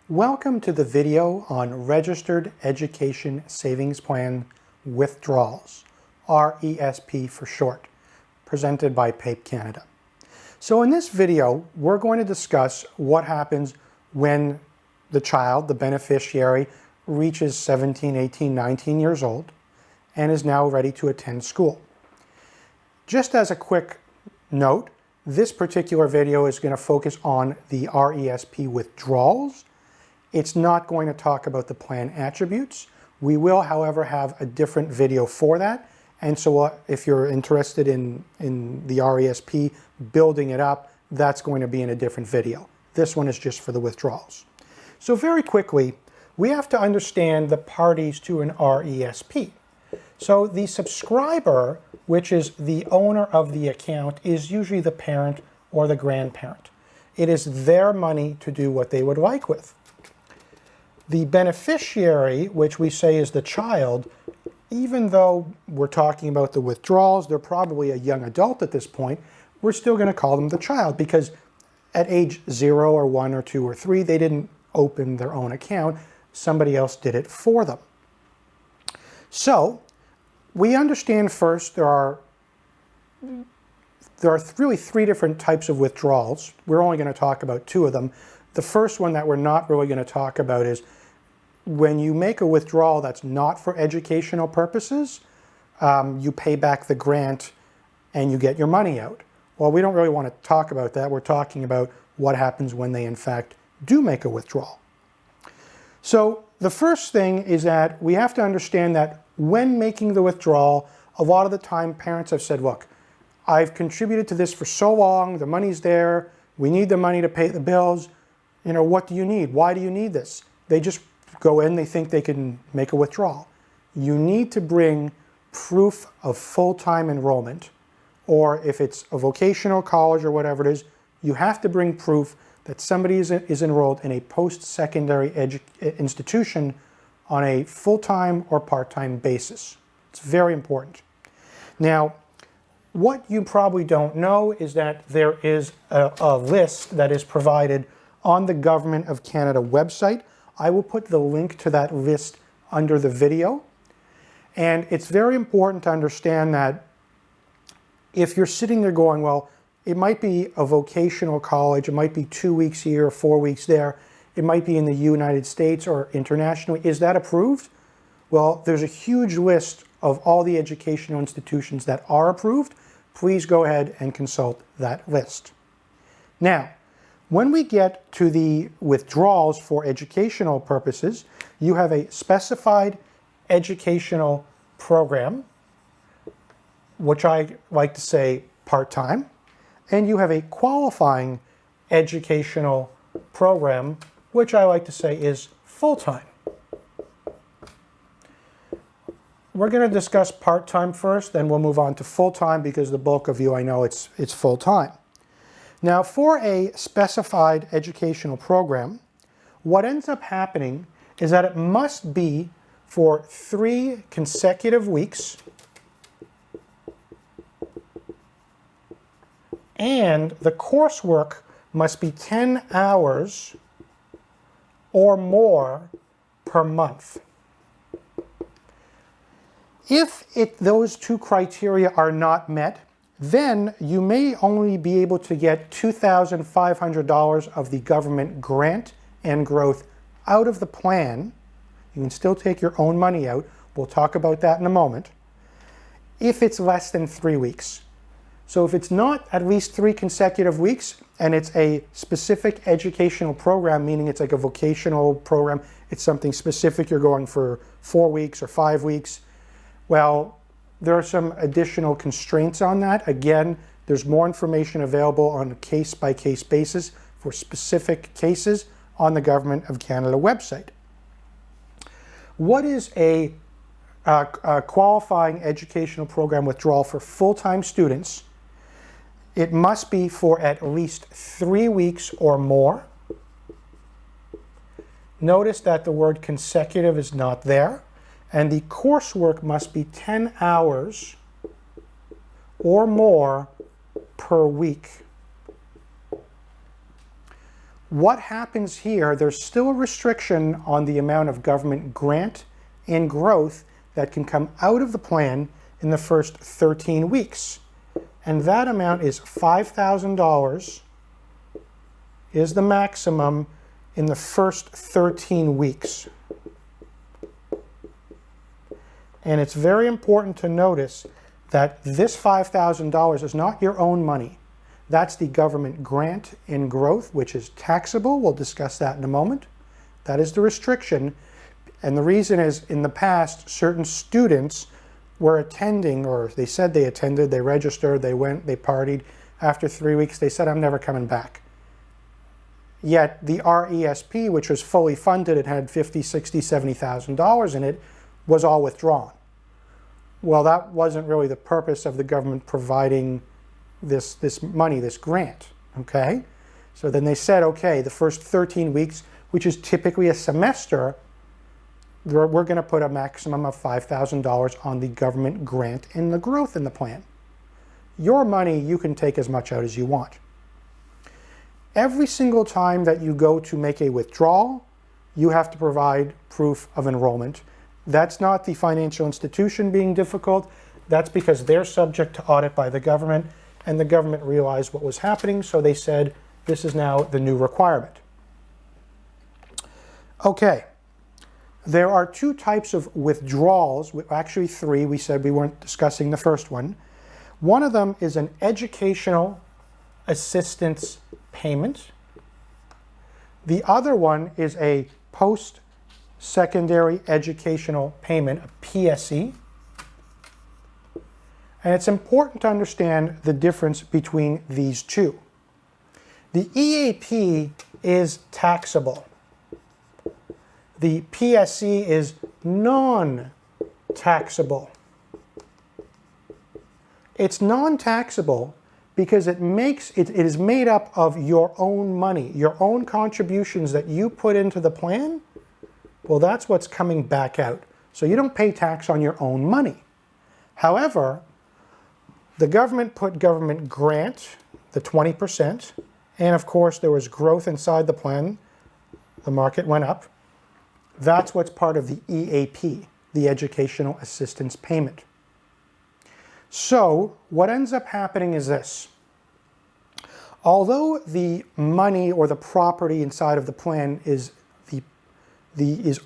Welcome to the video on Registered Education Savings Plan Withdrawals, RESP for short, presented by PAPE Canada. So in this video, we're going to discuss what happens when the child, the beneficiary, reaches 17, 18, 19 years old and is now ready to attend school. Just as a quick note, this particular video is going to focus on the RESP withdrawals. It's not going to talk about the plan attributes. We will, however, have a different video for that. And so if you're interested in the RESP, building it up, that's going to be in a different video. This one is just for the withdrawals. So very quickly, we have to understand the parties to an RESP. So the subscriber, which is the owner of the account, is usually the parent or the grandparent. It is their money to do what they would like with. The beneficiary, which we say is the child, even though we're talking about the withdrawals, they're probably a young adult at this point, we're still going to call them the child because at age 0 or 1 or 2 or 3, they didn't open their own account. Somebody else did it for them. So we understand first there are really 3 different types of withdrawals. We're only going to talk about 2 of them. The first one that we're not really going to talk about is when you make a withdrawal that's not for educational purposes, you pay back the grant and you get your money out. Well, we don't really want to talk about that. We're talking about what happens when they in fact do make a withdrawal. So the first thing is that we have to understand that when making the withdrawal, a lot of the time parents have said, look, I've contributed to this for so long, the money's there, we need the money to pay the bills. You know, what do you need? Why do you need this? They just go in, they think they can make a withdrawal. You need to bring proof of full-time enrollment, or if it's a vocational college or whatever it is, you have to bring proof that somebody is enrolled in a post-secondary institution on a full-time or part-time basis. It's very important. Now, what you probably don't know is that there is a list that is provided on the Government of Canada website. I will put the link to that list under the video. And it's very important to understand that if you're sitting there going, well, it might be a vocational college, it might be 2 weeks here, 4 weeks there, it might be in the United States or internationally, is that approved? Well, there's a huge list of all the educational institutions that are approved. Please go ahead and consult that list. Now, when we get to the withdrawals for educational purposes, you have a specified educational program, which I like to say part-time, and you have a qualifying educational program, which I like to say is full-time. We're going to discuss part-time first, then we'll move on to full-time because the bulk of you, I know it's full-time. Now, for a specified educational program, what ends up happening is that it must be for 3 consecutive weeks, and the coursework must be 10 hours or more per month. If those 2 criteria are not met, then you may only be able to get $2,500 of the government grant and growth out of the plan. You can still take your own money out. We'll talk about that in a moment. If it's less than 3 weeks. So if it's not at least 3 consecutive weeks and it's a specific educational program, meaning it's like a vocational program, it's something specific, you're going for 4 weeks or 5 weeks, well, there are some additional constraints on that. Again, there's more information available on a case-by-case basis for specific cases on the Government of Canada website. What is a qualifying educational program withdrawal for full-time students? It must be for at least 3 weeks or more. Notice that the word consecutive is not there. And the coursework must be 10 hours or more per week. What happens here, there's still a restriction on the amount of government grant and growth that can come out of the plan in the first 13 weeks. And that amount is $5,000 is the maximum in the first 13 weeks. And it's very important to notice that this $5,000 is not your own money. That's the government grant and growth, which is taxable. We'll discuss that in a moment. That is the restriction. And the reason is, in the past, certain students were attending, or they said they attended, they registered, they went, they partied. After 3 weeks, they said, I'm never coming back. Yet the RESP, which was fully funded, it had $50,000, $60,000, $70,000 in it, was all withdrawn. Well, that wasn't really the purpose of the government providing this money, this grant, okay? So then they said, okay, the first 13 weeks, which is typically a semester, we're going to put a maximum of $5,000 on the government grant and the growth in the plan. Your money, you can take as much out as you want. Every single time that you go to make a withdrawal, you have to provide proof of enrollment. That's not the financial institution being difficult. That's because they're subject to audit by the government, and the government realized what was happening, so they said, this is now the new requirement. Okay, there are two types of withdrawals, actually three. We said we weren't discussing the first one. One of them is an educational assistance payment. The other one is a post-secondary educational payment, a PSE. And it's important to understand the difference between these two. The EAP is taxable. The PSE is non-taxable. It's non-taxable because it is made up of your own money, your own contributions that you put into the plan. Well, that's what's coming back out. So you don't pay tax on your own money. However, the government put government grant, the 20%, and of course there was growth inside the plan. The market went up. That's what's part of the EAP, the Educational Assistance Payment. So what ends up happening is this. Although the money or the property inside of the plan is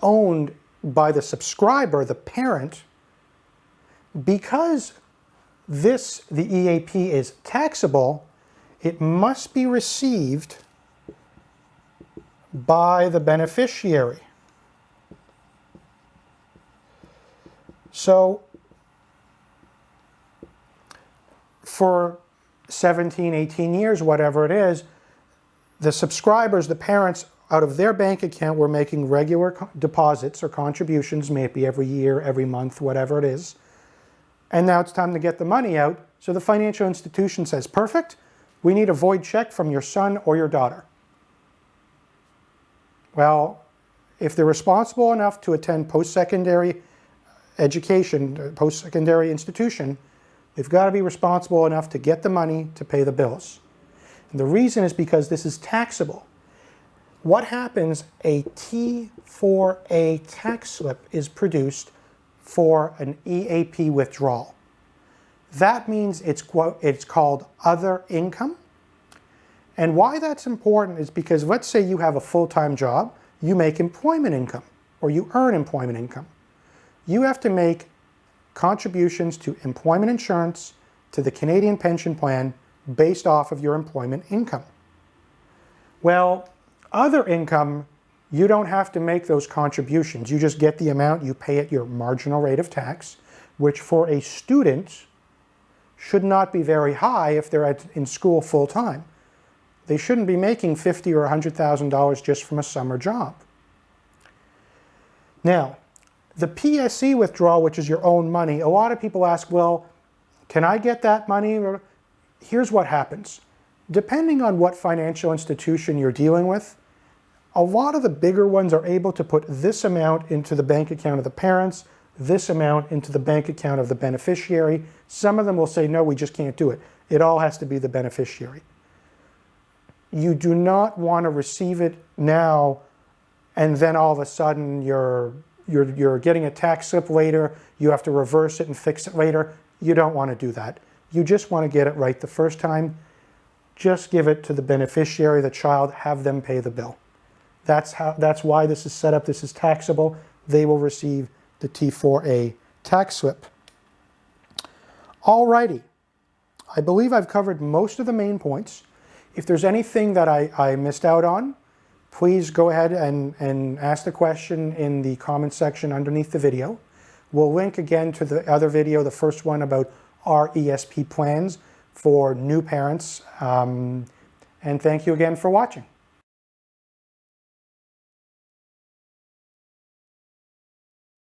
owned by the subscriber, the parent, because the EAP is taxable, it must be received by the beneficiary. So for 17, 18 years, whatever it is, the subscribers, the parents, out of their bank account were making regular deposits or contributions, maybe every year, every month, whatever it is. And now it's time to get the money out. So the financial institution says, perfect, we need a void check from your son or your daughter. Well, if they're responsible enough to attend post-secondary education, post-secondary institution, they've got to be responsible enough to get the money to pay the bills. And the reason is because this is taxable. What happens, a T4A tax slip is produced for an EAP withdrawal. That means it's called other income. And why that's important is because let's say you have a full-time job, you make employment income, or you earn employment income. You have to make contributions to employment insurance, to the Canadian pension plan, based off of your employment income. Well, other income, you don't have to make those contributions. You just get the amount, you pay at your marginal rate of tax, which for a student should not be very high if they're in school full-time. They shouldn't be making $50,000 or $100,000 just from a summer job. Now, the PSE withdrawal, which is your own money, a lot of people ask, well, can I get that money? Here's what happens. Depending on what financial institution you're dealing with, a lot of the bigger ones are able to put this amount into the bank account of the parents, this amount into the bank account of the beneficiary. Some of them will say, no, we just can't do it. It all has to be the beneficiary. you do not want to receive it now and then all of a sudden you're getting a tax slip later, you have to reverse it and fix it later. You don't want to do that. You just want to get it right the first time. Just give it to the beneficiary, the child, have them pay the bill. That's why this is set up. This is taxable. They will receive the T4A tax slip. Alrighty. I believe I've covered most of the main points. If there's anything that I missed out on, please go ahead and ask the question in the comment section underneath the video. We'll link again to the other video, the first one about RESP plans for new parents. And thank you again for watching.